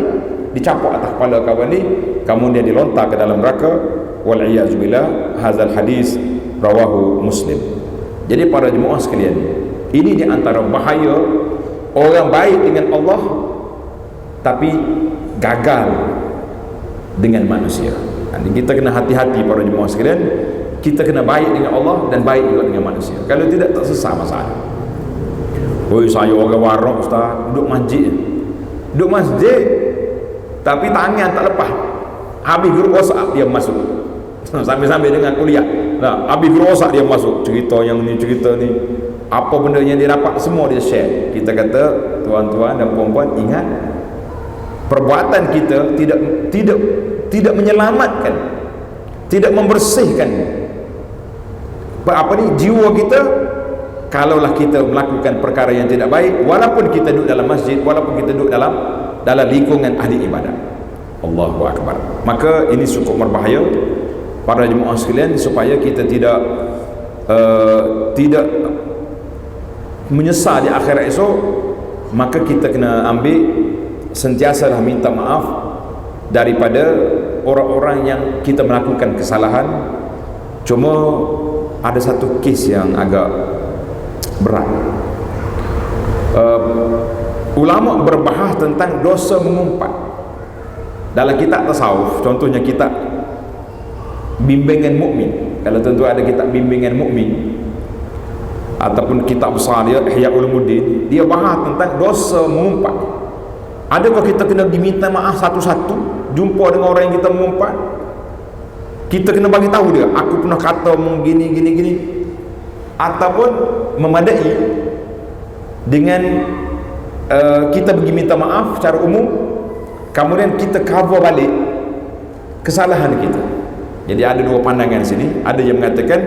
dicapuk atas kepala kawan ni, kemudian dilontar ke dalam neraka. Wal iyazu billah. Hazal hadis rawahu Muslim. Jadi para jemaah sekalian, ini di antara bahaya orang baik dengan Allah tapi gagal dengan manusia. Jadi kita kena hati-hati para jemaah sekalian, kita kena baik dengan Allah dan baik juga dengan manusia. Kalau tidak, tak selesai masalah. Oi, saya orang warak ustaz, duduk masjid. Duduk masjid tapi tangan tak lepas. Habis guru WhatsApp dia masuk. Sambil-sambil dengan kuliah. Nah, habis guru WhatsApp dia masuk. Cerita yang ni, cerita ni. Apa benda yang dia dapat semua dia share. Kita kata, tuan-tuan dan puan-puan, ingat, perbuatan kita tidak menyelamatkan, tidak membersihkan jiwa kita. Kalaulah kita melakukan perkara yang tidak baik, walaupun kita duduk dalam masjid, walaupun kita duduk dalam lingkungan ahli ibadat. Allahu Akbar. Maka ini cukup berbahaya para jemaah sekalian, supaya kita tidak menyesal di akhirat esok. Maka kita kena ambil, sentiasalah minta maaf daripada orang-orang yang kita melakukan kesalahan. Cuma ada satu kes yang agak berat. Ulama berbahas tentang dosa mengumpat dalam kitab tasawuf. Contohnya kitab bimbingan mukmin. Kalau tentu ada kitab bimbingan mukmin ataupun kitab besar dia Ihya Ulumuddin, dia bahas tentang dosa mengumpat. Adakah kita kena diminta maaf satu-satu jumpa dengan orang yang kita mengumpat? Kita kena bagi tahu dia, aku pernah kata gini, ataupun memadai dengan kita pergi minta maaf secara umum, kemudian kita cover balik kesalahan kita. Jadi ada dua pandangan di sini. Ada yang mengatakan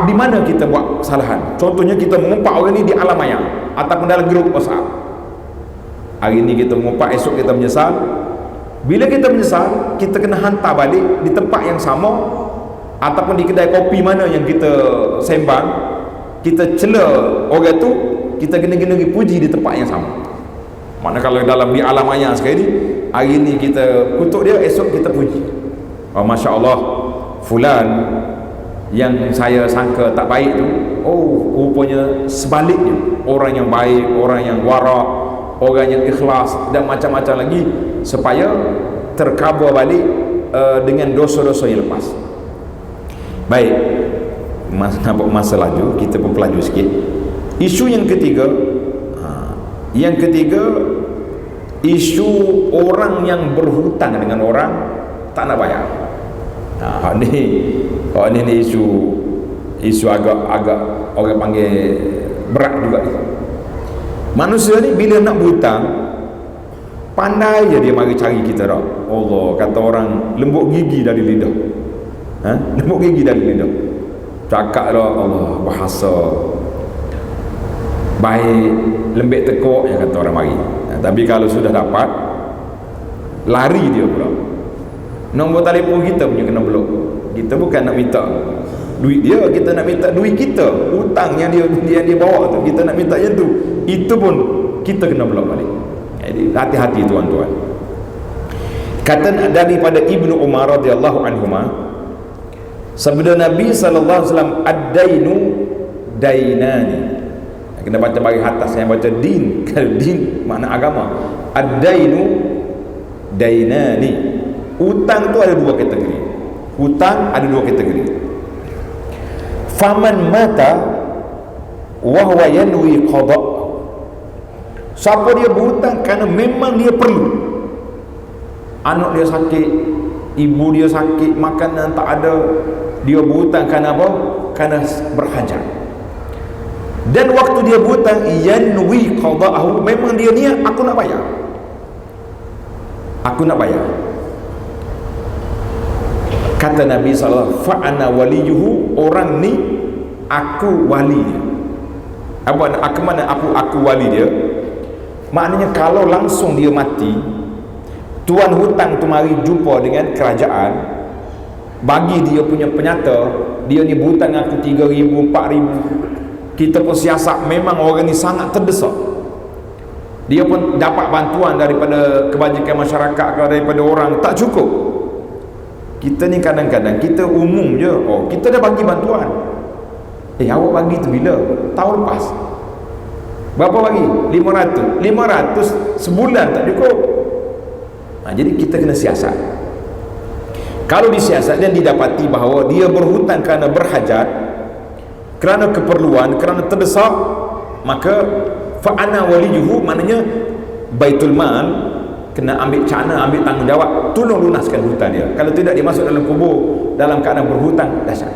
di mana kita buat kesalahan. Contohnya kita mengumpat orang ni di alam maya ataupun dalam grup WhatsApp. Hari ni kita mengumpat, esok kita menyesal. Bila kita menyesal, kita kena hantar balik di tempat yang sama ataupun di kedai kopi mana yang kita sembang. Kita cela orang tu, kita kena puji di tempat yang sama. Mana kalau dalam di alam maya sekali ni, hari ni kita kutuk dia, esok kita puji. Oh, Masya Allah, fulan yang saya sangka tak baik tu, oh rupanya sebaliknya, orang yang baik, orang yang wara', orang yang ikhlas dan macam-macam lagi, supaya tercover balik dengan dosa-dosa yang lepas. Baik, nampak masa laju, kita pun pelaju sikit. Isu yang ketiga, isu orang yang berhutang dengan orang tak nak bayar. Ini isu agak orang panggil berat juga ni. Manusia ni bila nak berhutang, pandai je dia mari cari kita dah. Allah, kata orang, lembut gigi dari lidah. Lembut gigi dari lidah. Cakap dah, Allah, bahasa baik, lembek tekuk yang kata orang mari. Tapi kalau sudah dapat, lari dia pula. Nombor telefon kita punya kena blok. Kita bukan nak minta duit dia, kita nak minta duit kita. Hutang yang dia bawa tu, kita nak minta yang tu. Itu pun kita kena blok balik. Jadi hati-hati tuan-tuan. Kata daripada Ibnu Umar radhiyallahu anhuma, sabda Nabi sallallahu alaihi wasallam, ad-dainu dainani. Kena baca bagi atas, yang baca din. Kalau din makna agama. Ad-dainu dainani. Hutang tu ada dua kategori. Hutang ada dua kategori. Faman mata wa huwa yanwi qada. Siapa dia berhutang kerana memang dia perlu. Anak dia sakit, ibu dia sakit, makanan tak ada, dia berhutang kerana apa? Kerana berhajat. Dan waktu dia berhutang, yanwi qada'ahu, memang dia niat aku nak bayar. Aku nak bayar. Kata Nabi SAW, fa'ana waliyuhu, orang ni aku wali dia. Apa mana aku wali dia? Maknanya kalau langsung dia mati, tuan hutang tu mari jumpa dengan kerajaan, bagi dia punya penyata, dia ni berhutang aku 3,000, 4,000. Kita pun siasat, memang orang ni sangat terdesak. Dia pun dapat bantuan daripada kebajikan masyarakat ke daripada orang, tak cukup. Kita ni kadang-kadang kita umum je, oh kita dah bagi bantuan. Awak bagi tu bila? Tahun lepas. Berapa bagi? 500. 500 sebulan tak cukup. Jadi kita kena siasat. Kalau disiasat dan didapati bahawa dia berhutang kerana berhajat, kerana keperluan, kerana terdesak, maka fa'ana waliyuhu, maknanya baitul mal kena ambil cana, ambil tanggungjawab, tolong lunaskan hutang dia. Kalau tidak, dia masuk dalam kubur dalam keadaan berhutang, dahsyat.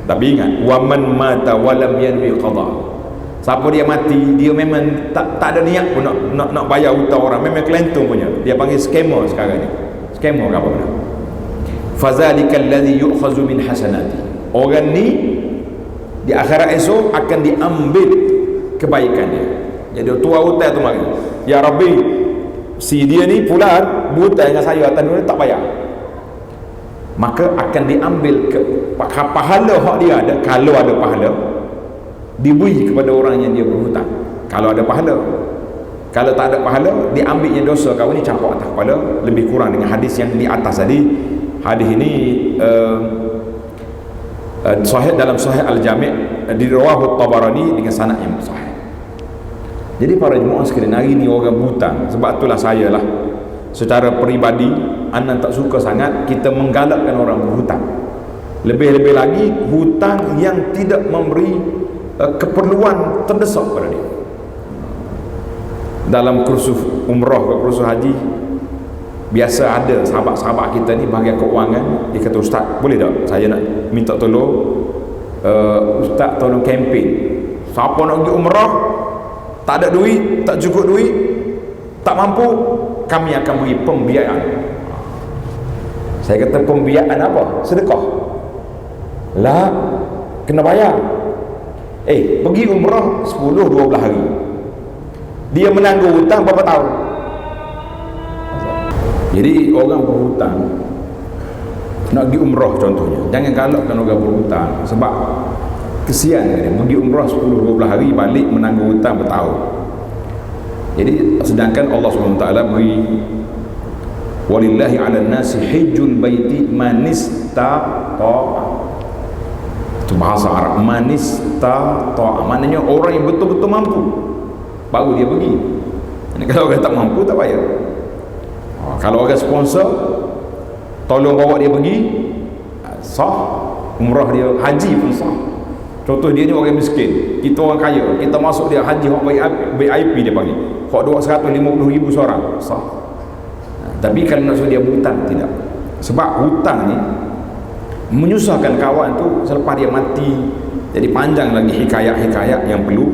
Tapi ingat, waman mata walam yanwi qada. Siapa dia mati, dia memang tak ada niat pun nak bayar hutang orang, memang kelentung punya. Dia panggil scammer sekarang ni. Scammer ke apa benda? Fazalikal ladzi yu'khazu min hasanati. Orang ni di akhirat esok akan diambil kebaikan dia. Jadi tua hutang tu mari, ya Rabbi, si dia ni pula berhutang dengan saya atas dunia tak bayar, maka akan diambil pahala hak dia ada, kalau ada pahala diberi kepada orang yang dia berhutang, kalau ada pahala. Kalau tak ada pahala, diambilnya dosa kau ni campak atas kepala. Lebih kurang dengan hadis yang di atas tadi. Hadis ini sahih dalam Sahih Al-Jami', diriwayatkan Tabarani dengan sanad yang sahih. Jadi para jemaah sekalian, hari ni orang berhutang. Sebab itulah saya lah, secara peribadi, anak tak suka sangat kita menggalakkan orang berhutang. Lebih-lebih lagi hutang yang tidak memberi keperluan terdesak pada dia. Dalam kursus umrah ke kursus haji, biasa ada sahabat-sahabat kita ni bahagian keuangan, dia kata, ustaz boleh tak saya nak minta tolong, ustaz tolong kempen, siapa nak pergi umrah tak ada duit, tak cukup duit, tak mampu, kami akan beri pembiayaan. Saya kata, pembiayaan apa? Sedekah lah, kena bayar. Pergi umrah 10-12 hari, dia menanggung hutang berapa tahun? Jadi orang berhutang nak pergi umrah contohnya, jangan galakkan orang berhutang. Sebab kesian dia pergi umrah 10-12 hari, balik menanggung hutang bertahun. Jadi sedangkan Allah SWT beri, walillahi 'alan nasi hijjul baiti man istata'a. Itu bahasa Arab, man istata'a, maknanya orang yang betul-betul mampu baru dia pergi. Kalau orang tak mampu, tak payah. Kalau orang sponsor tolong bawa dia pergi, sah umrah dia, haji pun sah. Contoh dia ni orang miskin, kita orang kaya, kita masuk dia haji hak VIP dia panggil, hak 150,000 seorang, sah. Tapi kalau nak suruh dia berhutang, tidak. Sebab hutang ni menyusahkan kawan tu selepas dia mati. Jadi panjang lagi hikayat-hikayat yang perlu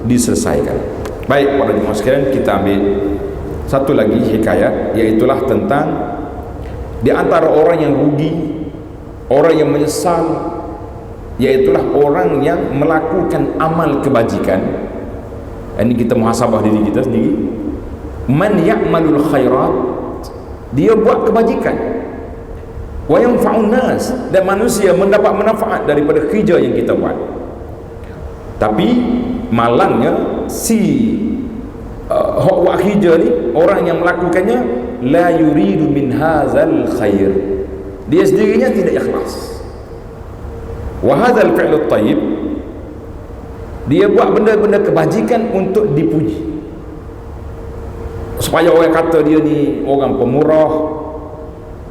diselesaikan. Baik para jemaah sekalian, kita ambil satu lagi hikayat, iaitulah tentang di antara orang yang rugi, orang yang menyesal, iaitulah orang yang melakukan amal kebajikan. Ini kita muhasabah diri kita sendiri. Man ya'malul khairat, dia buat kebajikan, wa yanfa'un nas, dan manusia mendapat manfaat daripada kerja yang kita buat. Tapi malangnya si hak kerja ni, orang yang melakukannya la yuridu min hadzal khair, dia sendirinya tidak ikhlas. Wa hadzal fi'l at-tayyib, Dia buat benda-benda kebajikan untuk dipuji, supaya orang kata dia ni orang pemurah,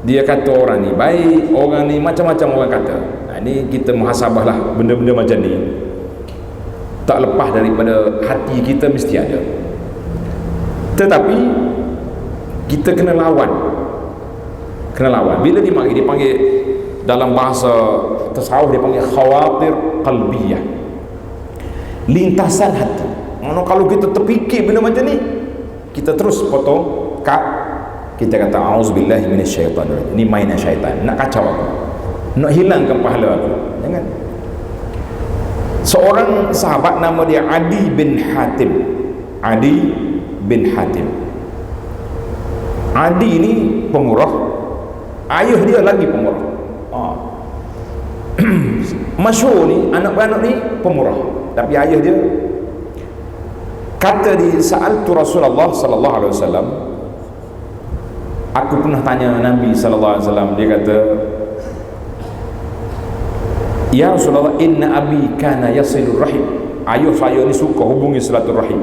dia kata orang ni baik, orang ni macam-macam orang kata. Ini kita muhasabahlah benda-benda macam ni. Tak lepas daripada hati kita mesti ada. Tetapi kita kena lawan. Bila dipanggil dalam bahasa tasawuf, dia panggil khawatir qalbiyah, lintasan hati. Mana kalau kita terfikir benda macam ni, kita terus potong kat, kita kata auzubillahi minasyaitanir. Ini mainan syaitan, nak kacau aku, nak hilangkan pahala aku. Jangan. Seorang sahabat nama dia Adi bin Hatim. Adi ni pemurah, ayah dia lagi pemurah. Masyhur ni, anak-anak ni pemurah, tapi ayah dia kata di sa'altu Rasulullah sallallahu alaihi wasallam, aku pernah tanya Nabi sallallahu alaihi wasallam. Dia kata, ya Rasulullah, inna abi kana yasilur rahim. Ayah saya ni suka hubungi silaturahim.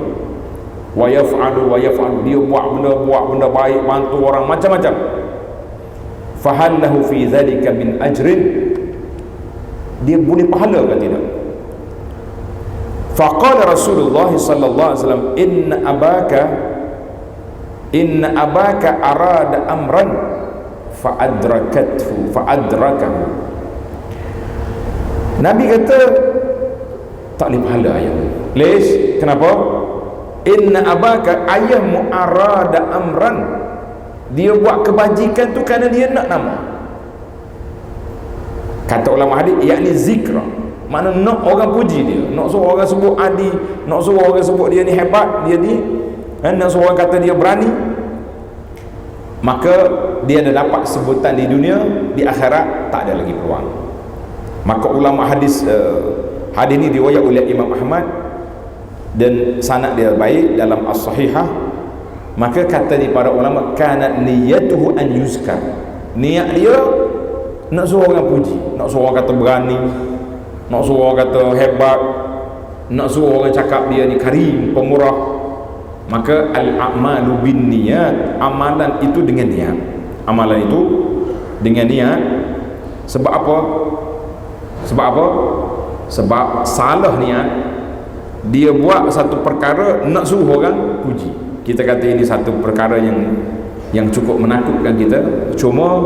Wa yaf'alu. Dia buat benda baik, bantu orang macam-macam. Fahal lahu fi dhalika min ajrin? Dia boleh pahala ke tidak? Faqala Rasulullah sallallahu alaihi wasallam, inna abaka arada amran fa'adrakahu. Nabi kata tak boleh pahala ayah. Lesh, kenapa? Inna abaka, ayahmu arada amran, dia buat kebajikan tu kerana dia nak nama. Kata ulama hadis, yakni zikra, mana nak orang puji dia, nak suruh orang sebut Adi, nak suruh orang sebut dia ni hebat, dia ni, nak suruh orang kata dia berani, maka dia dah dapat sebutan di dunia, di akhirat tak ada lagi peluang. Maka ulama hadis ni riwayat oleh Imam Ahmad dan sanad dia baik dalam as-sahihah. Maka kata di para ulama, kanat niyatuhu an yuzkar, niat dia nak suruh orang puji, nak suruh orang kata berani, nak suruh orang kata hebat, nak suruh orang cakap dia ni karim, pemurah. Maka al-a'malu bin niyat, amalan itu dengan niat. Amalan itu dengan niat. Sebab apa? Sebab salah niat, dia buat satu perkara nak suruh orang puji. Kita kata ini satu perkara yang cukup menakutkan kita. Cuma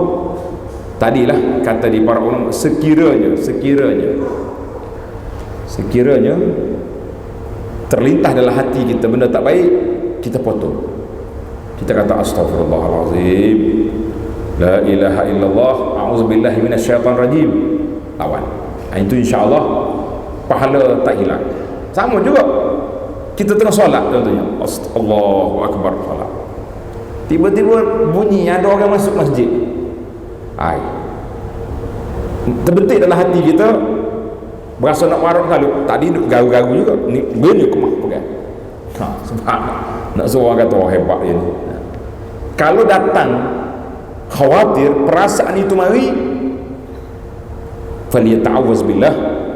tadilah kata di para ulama, sekiranya terlintas dalam hati kita benda tak baik, kita potong. Kita kata astaghfirullahalazim, la ilaha illallah, a'udzubillahi minasyaitanir rajim, lawan. Itu insya-Allah pahala tak hilang. Sama juga kita tengah solat contohnya, Allahu akbar solat, tiba-tiba bunyi ada orang masuk masjid, terbetik dalam hati kita, berasa nak marah kalau tadi duk garu-garu juga, ni bunyi kemah pegang. Sebab nak suruh orang kata oh, hebat dia ni. Kalau datang khawatir, perasaan itu mari, faliyata'awaz billah,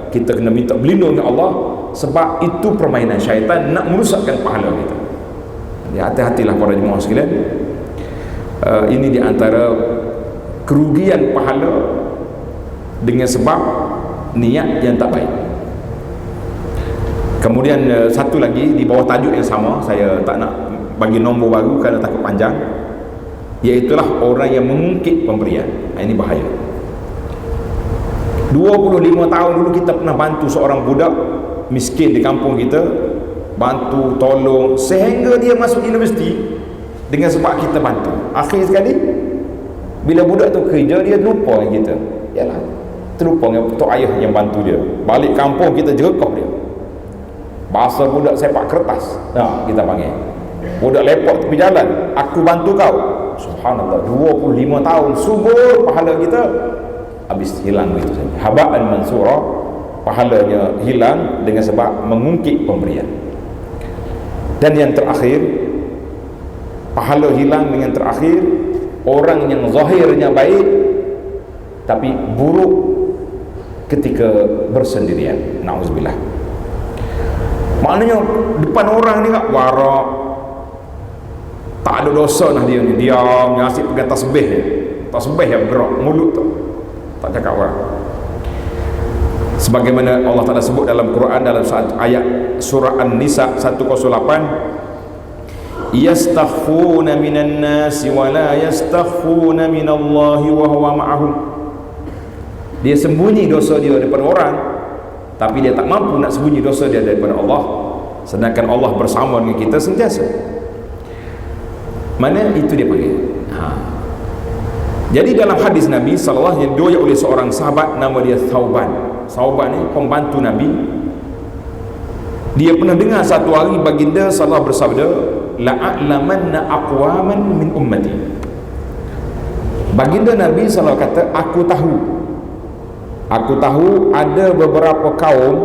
kita kena minta berlindung dengan Allah, sebab itu permainan syaitan nak merosakkan pahala kita. Jadi hati-hatilah para jemaah sekalian. Ini di antara kerugian pahala dengan sebab niat yang tak baik. Kemudian satu lagi di bawah tajuk yang sama, saya tak nak bagi nombor baru kerana takut panjang, iaitulah orang yang mengungkit pemberian. Ini bahaya. 25 tahun dulu kita pernah bantu seorang budak miskin di kampung kita, bantu, tolong, sehingga dia masuk universiti dengan sebab kita bantu. Akhir sekali bila budak tu kerja, dia lupa dengan kita. Yalah, terlupa dengan tok ayah yang bantu dia. Balik kampung kita jerekah dia. Bahasa budak sepak kertas, kita panggil. Budak lepok tepi jalan, aku bantu kau. Subhanallah, 25 tahun subur pahala kita habis hilang begitu saja. Haba'an mansura, pahalanya hilang dengan sebab mengungkit pemberian. Dan yang terakhir, pahala hilang dengan terakhir, orang yang zahirnya baik tapi buruk ketika bersendirian. Na'udzubillah. Maknanya depan orang ni kak warak, tak ada dosa lah dia ni, diam, asyik pegang tasbih je. Tasbih yang bergerak mulut tu, tak cakap orang. Sebagaimana Allah Ta'ala sebut dalam Quran, dalam ayat surah An-Nisa 108, yastakhfuna minan nasi wa la yastakhfuna minallahi wa huwa ma'ahum. Dia sembunyi dosa dia daripada orang, tapi dia tak mampu nak sembunyi dosa dia daripada Allah, sedangkan Allah bersama dengan kita sentiasa. Mana itu dia panggil. Jadi dalam hadis Nabi sallallahu alaihi wasallam diriwayatkan oleh seorang sahabat nama dia Thauban. Thauban ni pembantu Nabi. Dia pernah dengar satu hari baginda sallallahu bersabda, la'alamanna aqwaman min ummati. Baginda Nabi sallallahu kata, aku tahu ada beberapa kaum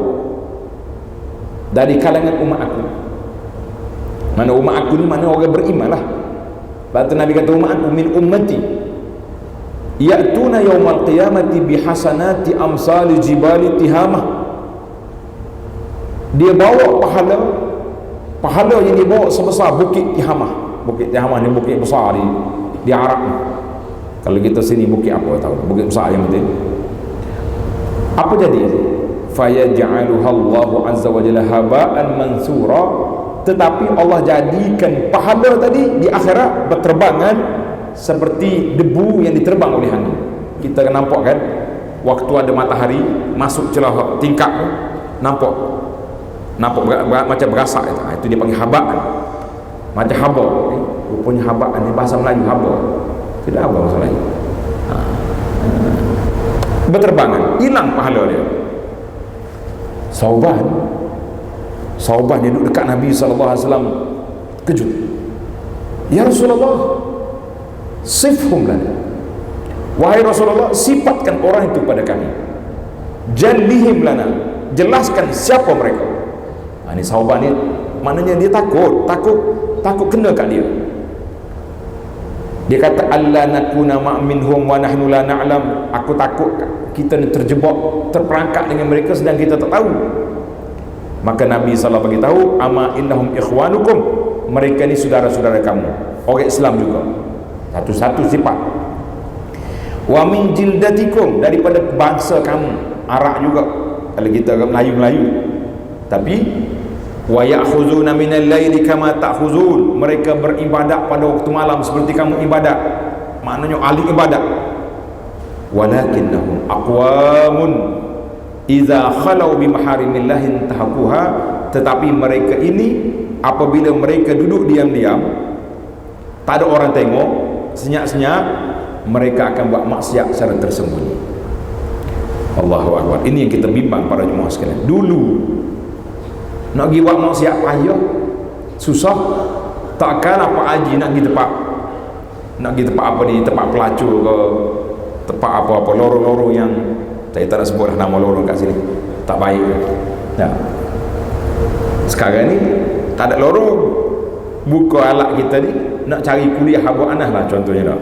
dari kalangan umat aku. Mana umat aku ni mana orang beriman lah. Lepas tu Nabi kata umat aku min ummati ya'tuna yawmal qiyamati bihasanati amsali jibali tihamah. Dia bawa pahala yang dia bawa sebesar bukit Tihamah. Bukit Tihamah ni bukit besar di Arab ni. Kalau kita sini bukit apa tahu, bukit besar yang penting. Apa jadi? Fayaj'aluha Allahu azza wa jalla haba'an mansura. Tetapi Allah jadikan pahala tadi di akhirat berterbangan seperti debu yang diterbang oleh angin. Kita akan nampak kan, waktu ada matahari masuk celah tingkap tu, nampak macam berasak itu. Itu dia panggil haba'an, macam haba. Rupanya haba'an ni bahasa Melayu haba, tidak haba bahasa Melayu. Berterbangan, hilang pahala dia. Sauban dia duduk dekat Nabi SAW, kejut. Ya Rasulullah, sifhum lana. Wahai Rasulullah, sifatkan orang itu pada kami. Jallihim lana, jelaskan siapa mereka. Ini Sauban ni maknanya dia takut kena kat dia. Dia kata alla nakuna ma'minhum wa nahnu la na'lam. Aku takut kita ni terjebak, terperangkap dengan mereka sedang kita tak tahu. Maka Nabi SAW bagi tahu, ama innahum ikhwanukum, mereka ni saudara-saudara kamu, orang Islam juga. Satu-satu sifat. Wa min jildatikum, daripada bangsa kamu, Arab juga. Kalau kita Melayu-Melayu. Tapi wa ya'khuzuna minal laili kama ta'khuzun, mereka beribadat pada waktu malam seperti kamu ibadat. Maknanya ahli ibadat. Walakinnahum aqwamun idza khalau bi maharimillahi tahaquha, tetapi mereka ini apabila mereka duduk diam-diam, tak ada orang tengok, senyap-senyap, mereka akan buat maksiat secara tersembunyi. Allahu akbar. Ini yang kita bimbang para jemaah sekalian. Dulu nak pergi buat maksiat payah, susah. Takkan apa haji nak pergi tempat apa ni, tempat pelacur ke, tempat apa-apa lorong-lorong yang saya tak nak sebut dah nama lorong kat sini, tak baik ya. Sekarang ni tak ada lorong, buka alat kita ni nak cari kuliah Abu Anas lah contohnya dah.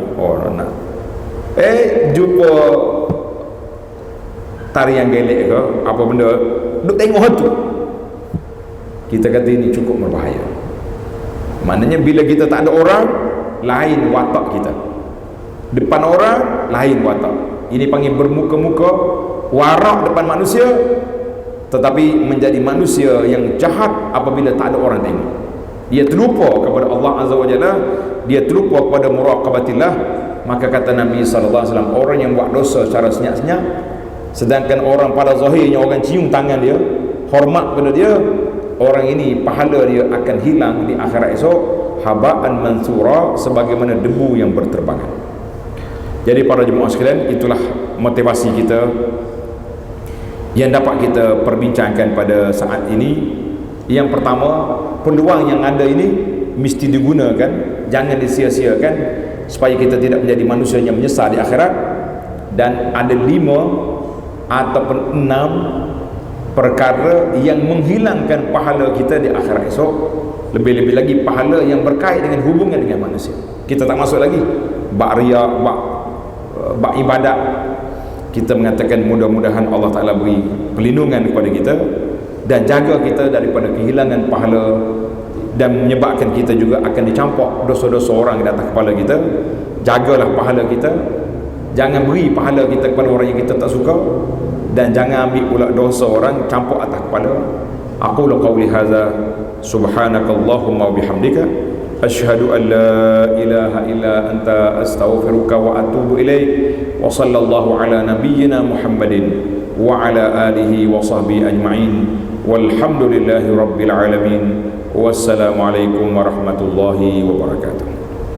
Nak jumpa tarian gelek ke apa benda, duk tengok hantu. Kita kata ini cukup berbahaya. Maknanya bila kita tak ada orang, lain watak kita. Depan orang, lain watak. Ini panggil bermuka-muka, warak depan manusia, tetapi menjadi manusia yang jahat apabila tak ada orang tengok. Dia terlupa kepada Allah Azza wa Jalla, dia terlupa kepada muraqabatillah. Maka kata Nabi SAW, orang yang buat dosa secara senyap-senyap, sedangkan orang pada zahirnya orang cium tangan dia, hormat pada dia, orang ini pahala dia akan hilang di akhirat esok, haba'an mansura, sebagaimana debu yang berterbangan. Jadi para jemaah sekalian, itulah motivasi kita yang dapat kita perbincangkan pada saat ini. Yang pertama, peluang yang ada ini mesti digunakan, jangan disia-siakan, supaya kita tidak menjadi manusia yang menyesal di akhirat. Dan ada 5 ataupun 6 perkara yang menghilangkan pahala kita di akhirat esok. Lebih-lebih lagi pahala yang berkait dengan hubungan dengan manusia. Kita tak masuk lagi bab riya, bab ibadat. Kita mengatakan mudah-mudahan Allah Ta'ala beri perlindungan kepada kita dan jaga kita daripada kehilangan pahala, dan menyebabkan kita juga akan dicampur dosa-dosa orang di atas kepala kita. Jagalah pahala kita, jangan beri pahala kita kepada orang yang kita tak suka, dan jangan ambil pula dosa orang campur atas kepala. Aqulu qawli hadza subhanakallahumma wa bihamdika asyhadu an la ilaha illa anta astaghfiruka wa atubu ilaik. Wa sallallahu ala nabiyyina Muhammadin wa ala alihi wa sahbihi ajma'in. Walhamdulillahi rabbil alamin. Wassalamualaikum warahmatullahi wabarakatuh.